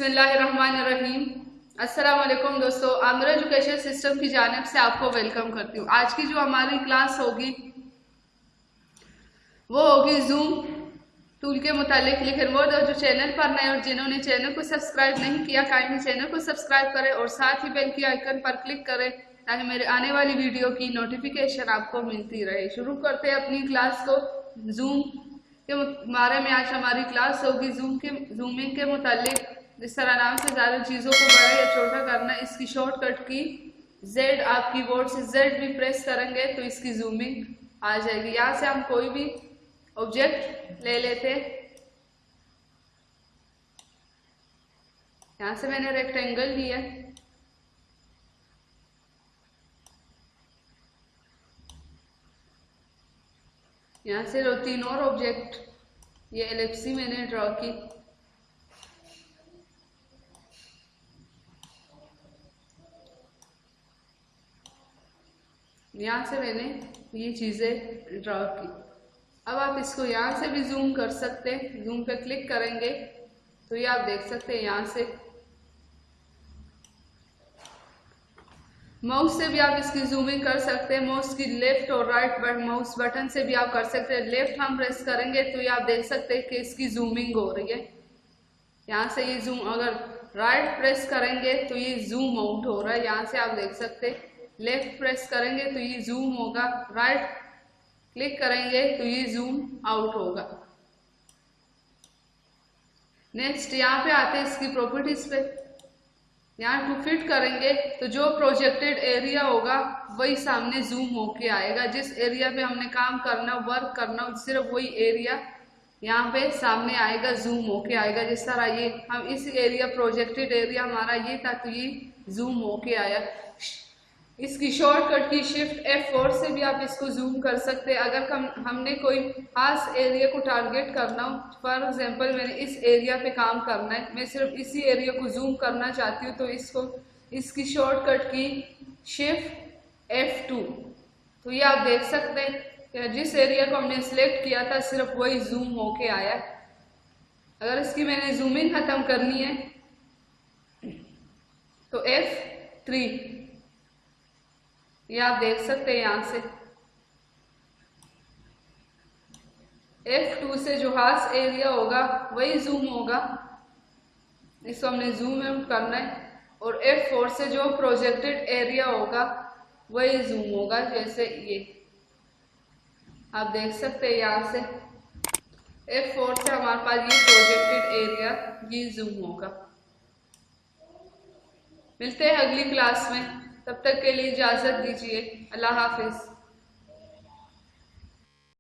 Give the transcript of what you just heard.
बिस्मिल्लाहिर्रहमानिर्रहीम। अस्सलाम वालेकुम दोस्तों, आमिर एजुकेशन सिस्टम की जानिब से आपको वेलकम करती हूँ। आज की जो हमारी क्लास होगी वो होगी जूम टूल के मुतालिक। लेकिन वो जो चैनल पर नए और जिन्होंने चैनल को सब्सक्राइब नहीं किया, काइंडली चैनल को सब्सक्राइब करें और साथ ही बेल की आइकन पर क्लिक करें ताकि मेरे आने वाली वीडियो की नोटिफिकेशन आपको मिलती रहे। शुरू करते हैं अपनी क्लास को। जूम के बारे में आज हमारी क्लास होगी। जूमिंग के मुतालिक। जिस तरह नाम से ज़्यादा चीज़ों को बड़ा या छोटा करना, इसकी शॉर्टकट की जेड, आप कीबोर्ड से जेड भी प्रेस करेंगे तो इसकी जूमिंग आ जाएगी। यहाँ से हम कोई भी ऑब्जेक्ट ले लेते। यहाँ से मैंने रेक्टेंगल लिया, यहाँ से 3 और ऑब्जेक्ट, ये एलिप्सी मैंने ड्रॉ की। यहाँ से मैंने ये चीज़ें ड्रॉ की। अब आप इसको यहाँ से भी जूम कर सकते हैं। जूम पे क्लिक करेंगे तो ये आप देख सकते हैं। यहाँ से माउस से भी आप इसकी जूमिंग कर सकते हैं। माउस की लेफ्ट और राइट माउस बटन से भी आप कर सकते हैं। लेफ्ट हम प्रेस करेंगे तो ये आप देख सकते हैं कि इसकी जूमिंग हो रही है। यहाँ से ये जूम, अगर राइट प्रेस करेंगे तो ये जूम आउट हो रहा है। यहाँ से आप देख सकते हैं। लेफ्ट प्रेस करेंगे तो ये जूम होगा, राइट क्लिक करेंगे तो ये जूम आउट होगा। नेक्स्ट यहाँ पे आते हैं इसकी प्रॉपर्टीज पे। यहाँ टू फिट करेंगे तो जो प्रोजेक्टेड एरिया होगा वही सामने जूम होके आएगा। जिस एरिया पे हमने काम करना, वर्क करना, सिर्फ वही एरिया यहाँ पे सामने आएगा, जूम होके आएगा। जिस तरह ये हम इस एरिया, प्रोजेक्टेड एरिया हमारा ये था तो ये जूम होके आया। इसकी शॉर्टकट की शिफ्ट F4 से भी आप इसको जूम कर सकते हैं। अगर हमने कोई खास एरिया को टारगेट करना हो, फॉर एग्जांपल मैंने इस एरिया पे काम करना है, मैं सिर्फ इसी एरिया को जूम करना चाहती हूँ, तो इसकी शॉर्टकट की शिफ्ट F2। तो ये आप देख सकते हैं कि जिस एरिया को हमने सिलेक्ट किया था सिर्फ वही जूम होके आया। अगर इसकी मैंने जूमिंग खत्म करनी है तो F3, ये आप देख सकते हैं। यहाँ से F2 से जो खास एरिया होगा वही जूम होगा, इसको हमने जूम आउट करना है। और F4 से जो प्रोजेक्टेड एरिया होगा वही जूम होगा। जैसे ये आप देख सकते हैं। यहाँ से F4 से हमारे पास ये प्रोजेक्टेड एरिया, ये जूम होगा। मिलते हैं अगली क्लास में, तब तक के लिए इजाज़त दीजिए। अल्लाह हाफिज़।